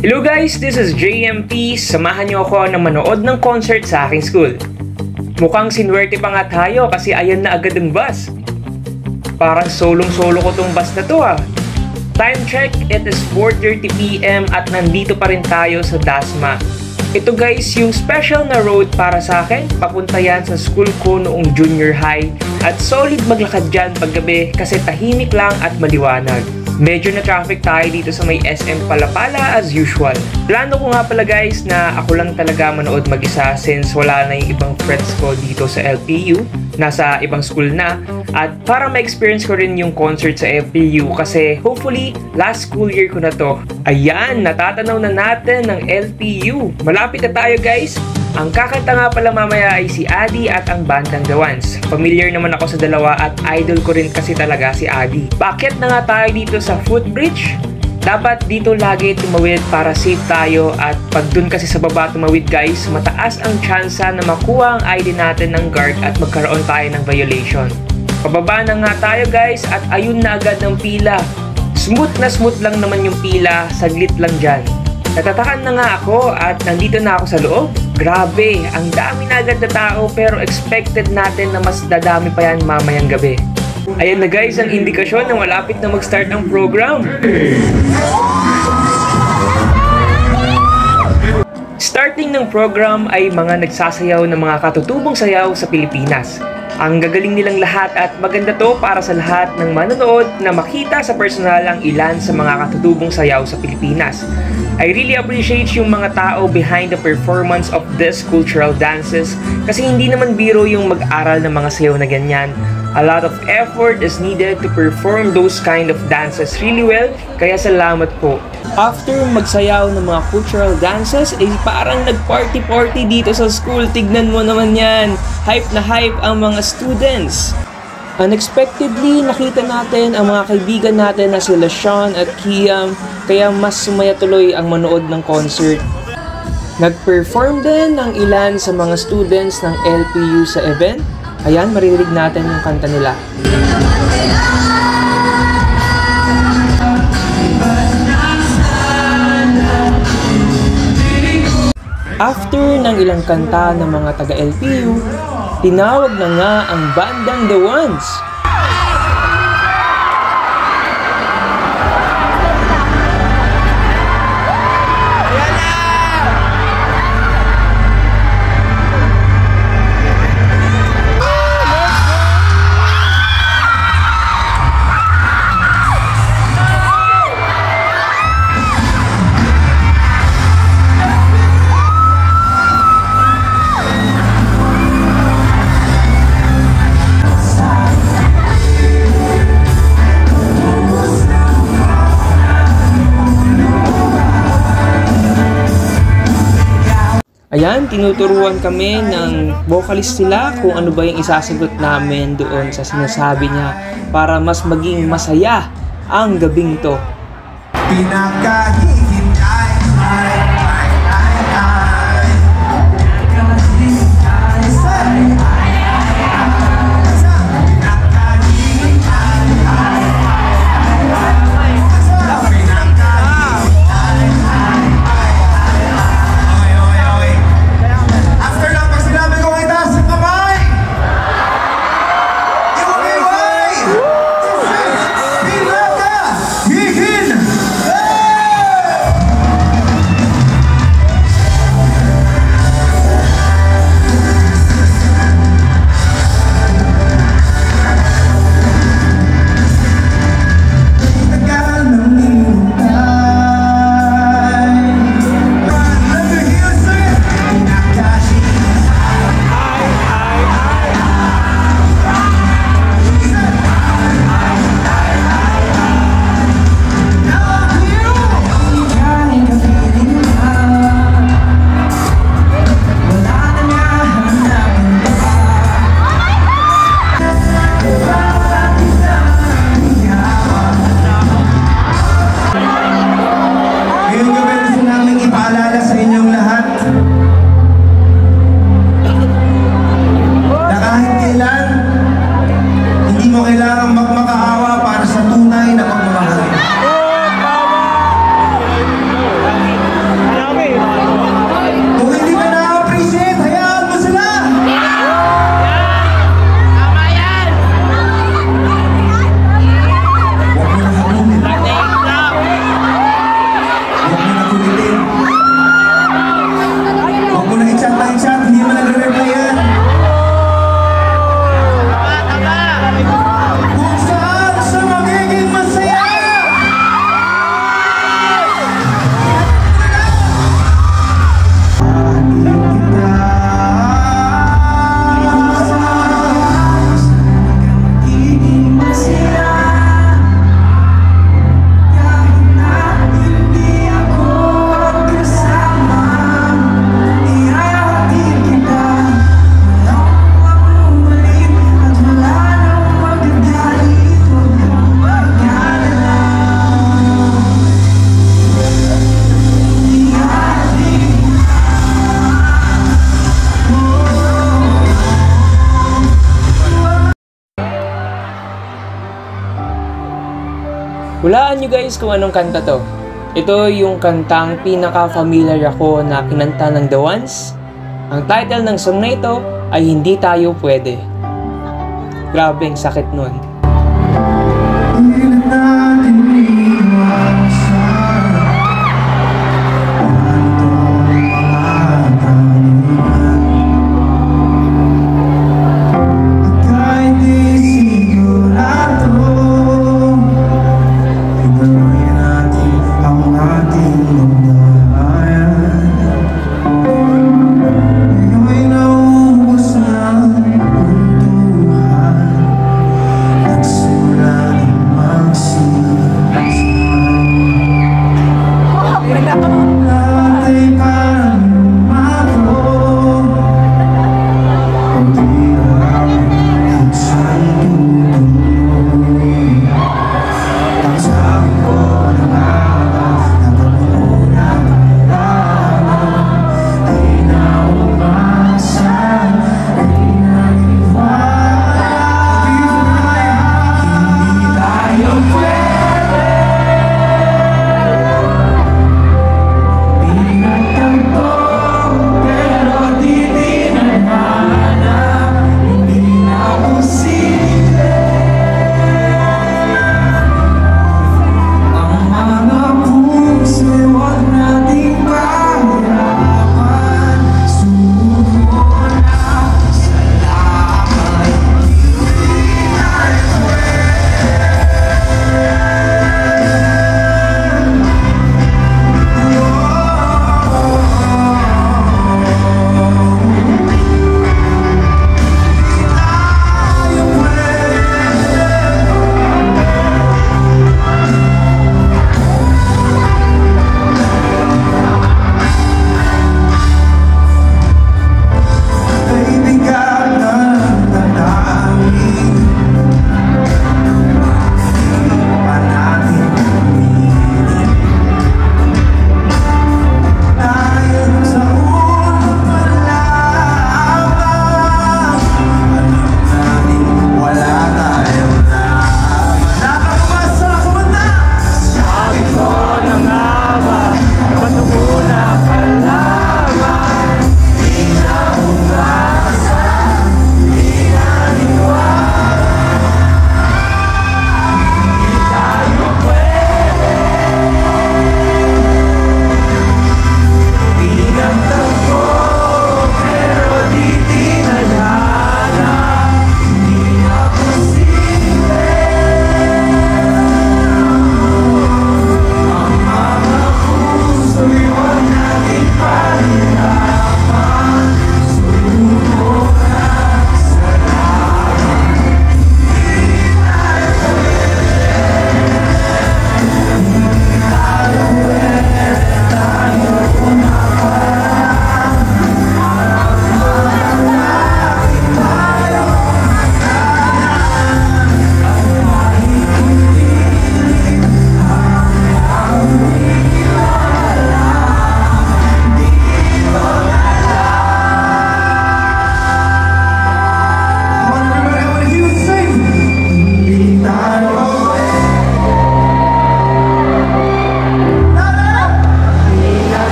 Hello guys, this is JMP. Samahan niyo ako na manood ng concert sa aking school. Mukhang sinwerte pa nga tayo kasi ayan na agad ang bus. Parang solong-solo ko tong bus na to ah. Time check, it is 4:30 PM at nandito pa rin tayo sa Dasma. Ito guys, yung special na road para sa akin. Papunta yan sa school ko noong junior high. At solid maglakad dyan paggabi kasi tahimik lang at maliwanag. Medyo na traffic tayo dito sa may SM Palapala as usual. Plano ko nga pala guys na ako lang talaga manood mag-isa since wala na yung ibang friends ko dito sa LPU. Nasa ibang school na. At para ma-experience ko rin yung concert sa LPU kasi hopefully last school year ko na to. Ayan, natatanaw na natin ng LPU. Malapit na tayo guys. Ang kakanta nga pala mamaya ay si Adi at ang bandang The Ones. Familiar naman ako sa dalawa at idol ko rin kasi talaga si Adi. Paakyat na nga tayo dito sa footbridge. Dapat dito lagi tumawid para safe tayo at pag dun kasi sa baba tumawid guys, mataas ang tsansa na makuha ang ID natin ng guard at magkaroon tayo ng violation. Pababa na nga tayo guys at ayun na agad ng pila. Smooth lang naman yung pila, saglit lang dyan. Natatakan na nga ako at nandito na ako sa loob. Grabe, ang dami na agad na tao pero expected natin na mas dadami pa yan mamayang gabi. Ayan na guys ang indikasyon na malapit na mag-start ang program. Starting ng program ay mga nagsasayaw ng mga katutubong sayaw sa Pilipinas. Ang gagaling nilang lahat at maganda to para sa lahat ng manonood na makita sa personal ang ilan sa mga katutubong sayaw sa Pilipinas. I really appreciate yung mga tao behind the performance of these cultural dances kasi hindi naman biro yung mag-aral ng mga sayaw na ganyan. A lot of effort is needed to perform those kind of dances really well, kaya salamat po. After magsayaw ng mga cultural dances, parang nag-party-party dito sa school. Tignan mo naman yan. Hype na hype ang mga students. Unexpectedly, nakita natin ang mga kaibigan natin na sila Sean at Kiam, kaya mas sumaya tuloy ang manood ng concert. Nag-perform din ang ilan sa mga students ng LPU sa event. Ayan, maririnig natin yung kanta nila. After ng ilang kanta ng mga taga-LPU, tinawag na nga ang bandang The Ones. Ayan, tinuturuan kami ng vocalist nila kung ano ba yung isasagot namin doon sa sinasabi niya para mas maging masaya ang gabing to. Hulaan nyo guys kung anong kanta to. Ito yung kantang pinaka-familiar ako na kinanta ng The Ones. Ang title ng song na ito ay Hindi Tayo Pwede. Grabe, ang sakit nun.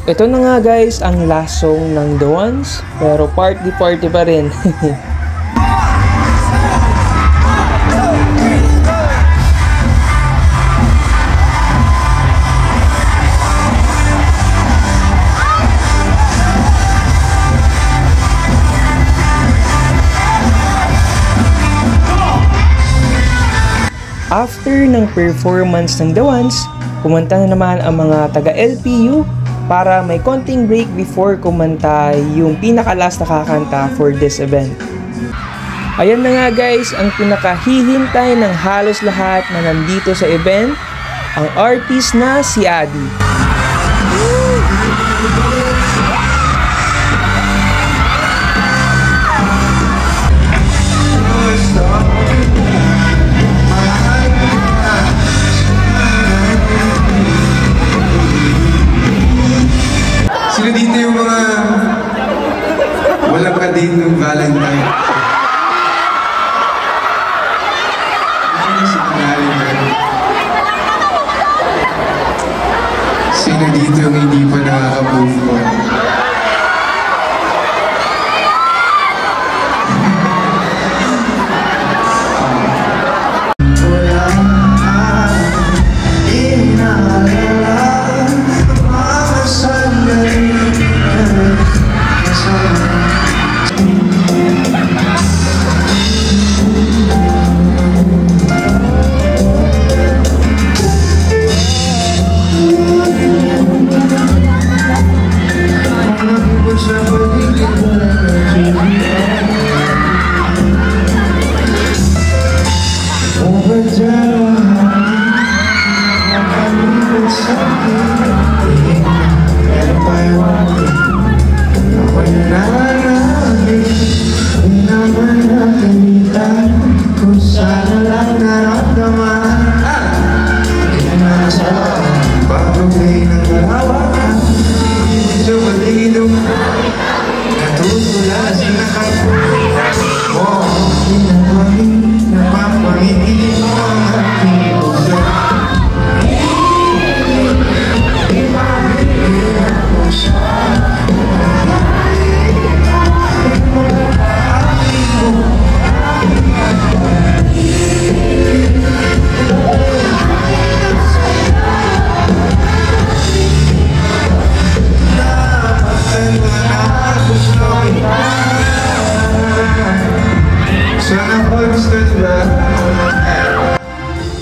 Ito na nga guys ang last song ng The Ones, pero party pa rin. After ng performance ng The Ones, kumanta na naman ang mga taga-LPU para may konting break before kumanta yung pinaka-last na kakanta for this event. Ayan na nga guys, ang pinakahihintay ng halos lahat na nandito sa event, ang artist na si Adi. Sino dito yung mga walang ka-date ng Valentine? Sino dito yung hindi pa nakaka-move on?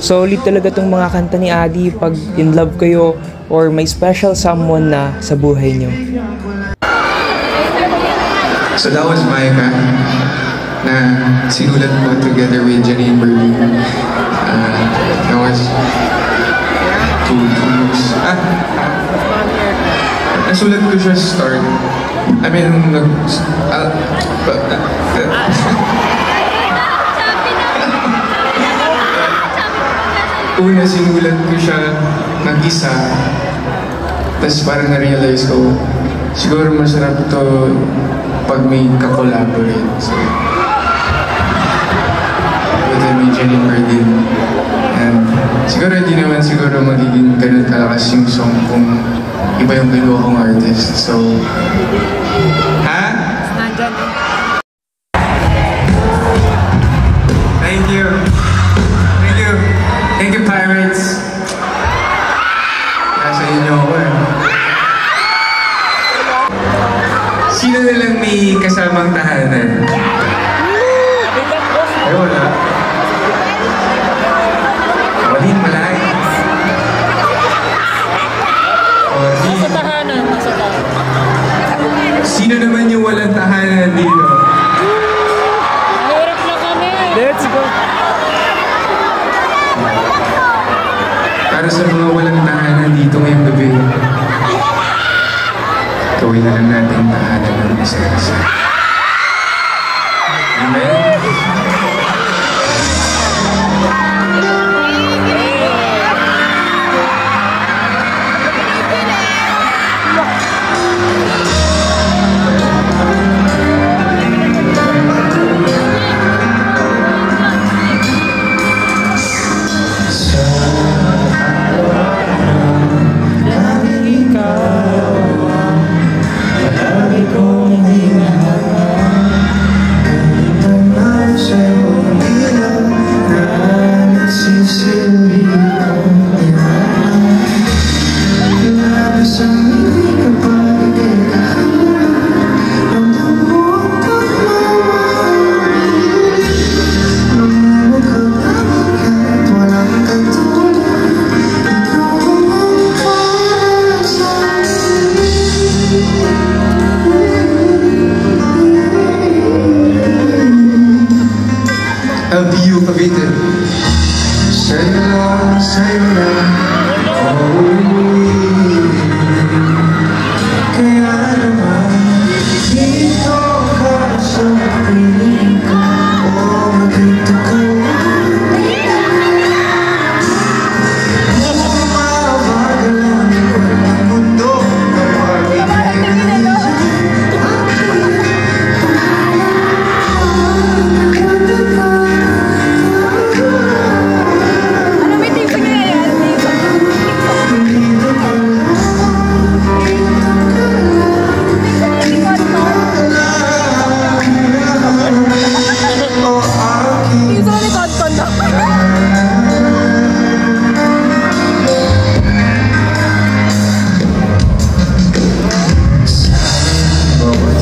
Solid talaga tong mga kanta ni Adi pag in love kayo or may special someone na sa buhay nyo. So that was Maika na sinulat ko together with Janine Berlin. That was two years. Nasulat ko siya sa start. I mean, una sinulat ko siya mag-isa, tapos parang na-realize ko, siguro masarap to pag may ka-collaborate. So, with me, Janine Berlin. And siguro hindi naman siguro magiging ganun kalakas yung song kung iba yung ginawa kong artist. So, Thank you. Thank you, Pirates. Nasa inyo ako eh. Sino nilang may kasamang tahanan? Ay, wala. Walin, malay. Nasa tahanan. Sino naman yung walang tahanan dito? Hirap na kami. Let's go! Para sa mga walang tahanan dito ngayong gabi, gawin na lang natin tahanan ng isa-isa. Amen? Kong Sa'yo lang ako uuwi. Kaya naman dito ka sa piling ko. O magkita ko mabagal ang ikot ng mundo.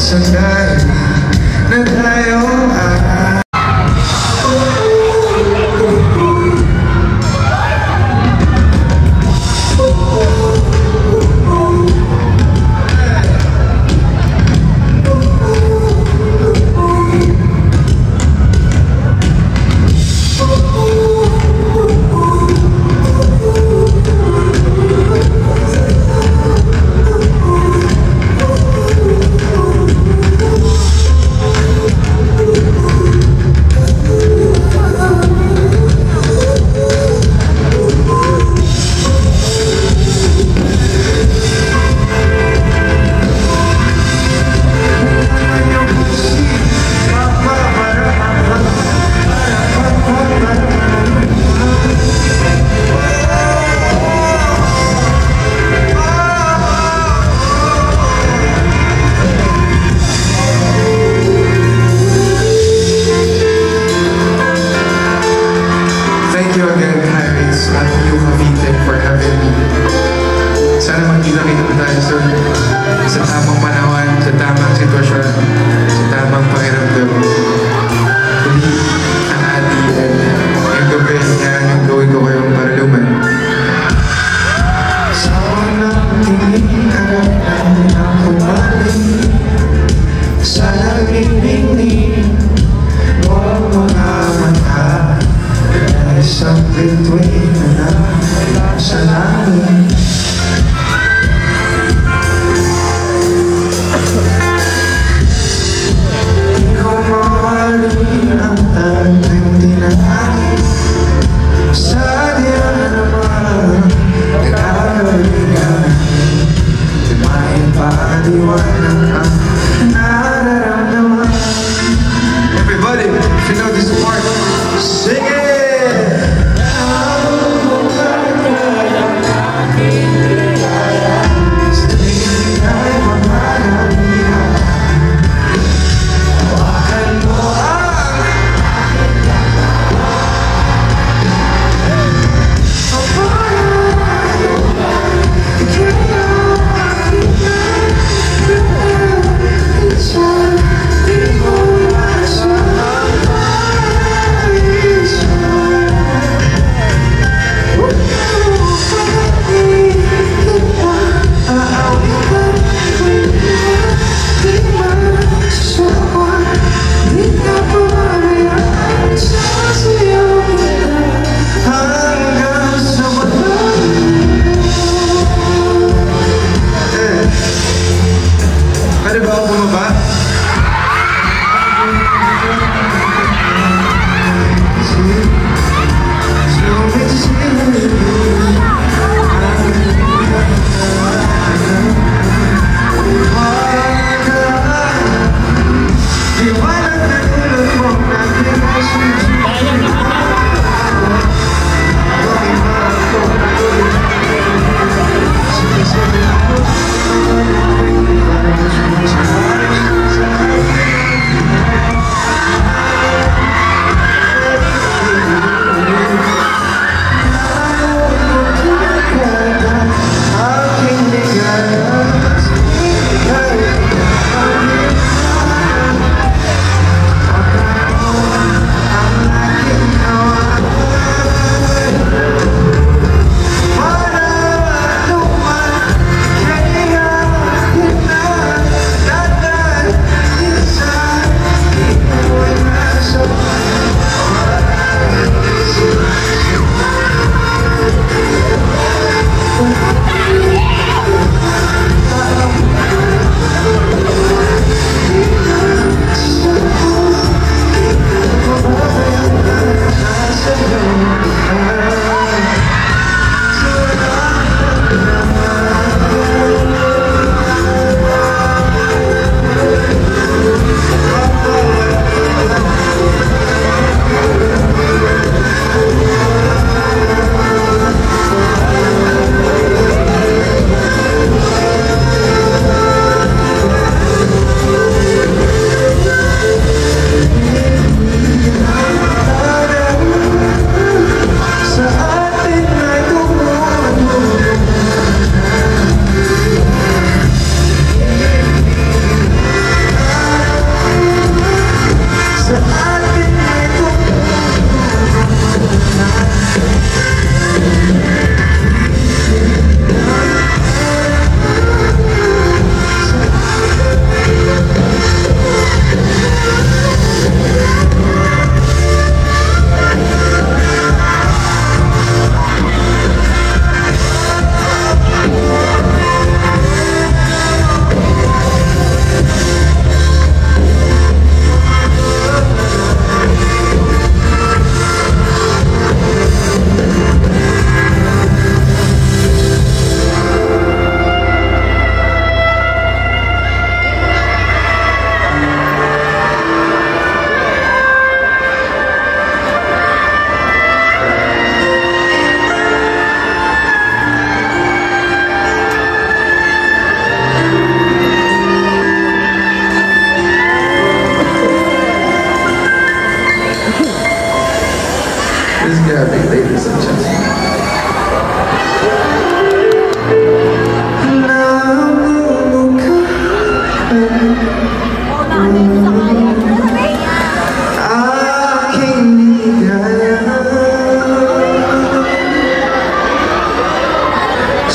Sandali na tayo sana magkita-kita pa tayo soon sa tamang panahon, sa tamang sitwasyon, sa tamang pakiramdam. Huli ang atiyan. Yung gabi niya, yung gawin ko kayong paraluman. Sa walang tingin, agad na kumali. Sa naging-ning-ning, huwag mga mata. Dahil sa bituin na sa langit. Come on.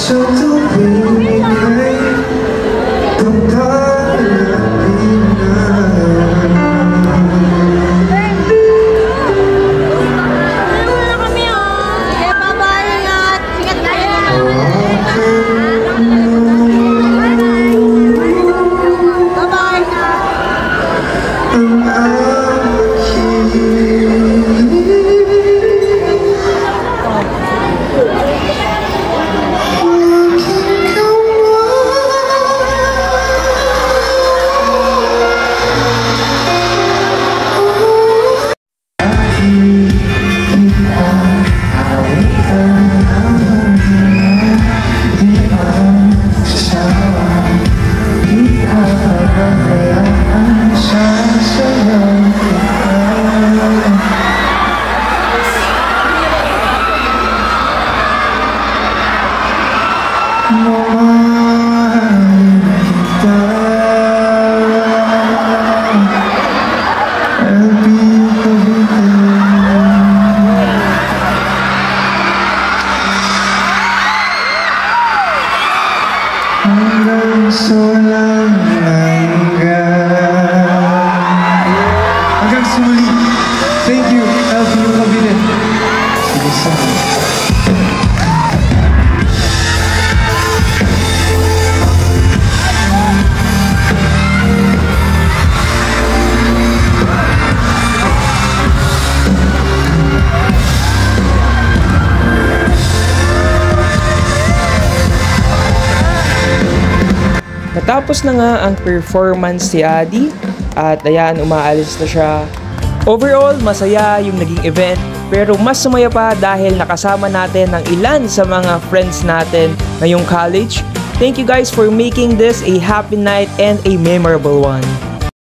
sa tuwing ika'y pagkalapin na. Hanggang solang hanggang sumuli. Thank you, LPU Cavite. Sige sa Natapos na nga ang performance si Adi at ayan, umaalis na siya. Overall, masaya yung naging event pero mas sumaya pa dahil nakasama natin ng ilan sa mga friends natin ngayong college. Thank you guys for making this a happy night and a memorable one.